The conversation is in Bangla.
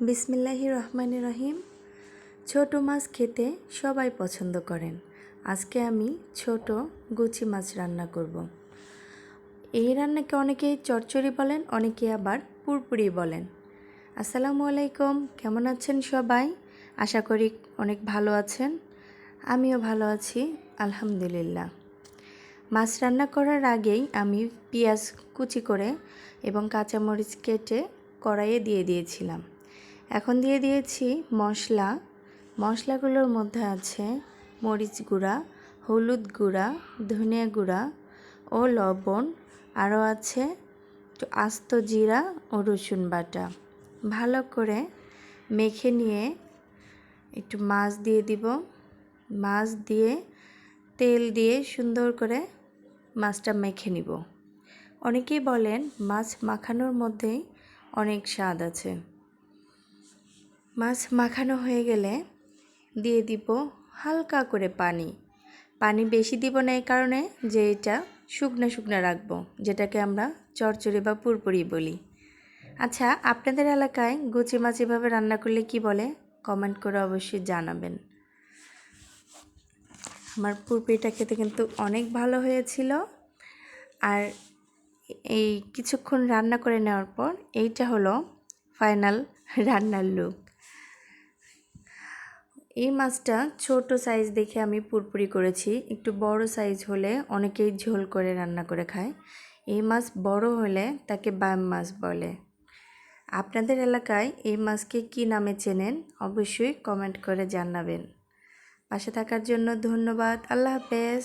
বিসমিল্লাহির রহমানির রহিম। ছোট মাছ খেতে সবাই পছন্দ করেন। আজকে আমি ছোট গুচি মাছ রান্না করব। এই রান্নাকে অনেকেই চচ্চড়ি বলেন, অনেকে আবার পুরপুরি বলেন। আসসালামু আলাইকুম, কেমন আছেন সবাই? আশা করি অনেক ভালো আছেন। আমিও ভালো আছি, আলহামদুলিল্লাহ। মাছ রান্না করার আগেই আমি পেঁয়াজ কুচি করে এবং কাঁচামরিচ কেটে কড়াইয়ে দিয়ে দিয়েছিলাম। এখন দিয়ে দিয়েছি মশলাগুলোর মধ্যে আছে মরিচ গুঁড়া, হলুদ গুঁড়া, ধনিয়া গুঁড়া ও লবণ, আরও আছে আস্ত জিরা ও রসুন বাটা। ভালো করে মেখে নিয়ে একটু মাছ দিয়ে দিব। মাছ দিয়ে তেল দিয়ে সুন্দর করে মাছটা মেখে নিব। অনেকেই বলেন মাছ মাখানোর মধ্যেই অনেক স্বাদ আছে। মাছ মাখানো হয়ে গেলে দিয়ে দিব হালকা করে পানি বেশি দিব না, এই কারণে যে এটা শুকনো রাখবো, যেটাকে আমরা চচ্চড়ি বা পুরপুরি বলি। আচ্ছা, আপনাদের এলাকায় গুচি মাছ এভাবে রান্না করলে কি বলে কমেন্ট করে অবশ্যই জানাবেন। আমার পুরপুরিটা খেতে কিন্তু অনেক ভালো হয়েছিল। আর এই কিছুক্ষণ রান্না করে নেওয়ার পর এইটা হলো ফাইনাল রান্নার লুক। এই মাছটা ছোট সাইজ দেখে আমি পুরপুরি করেছি। একটু বড় সাইজ হলে অনেকেই ঝোল করে রান্না করে খায়। এই মাছ বড় হলে তাকে বাম মাছ বলে। আপনাদের এলাকায় এই মাছকে কী নামে চেনেন অবশ্যই কমেন্ট করে জানাবেন। পাশে থাকার জন্য ধন্যবাদ। আল্লাহ হাফেজ।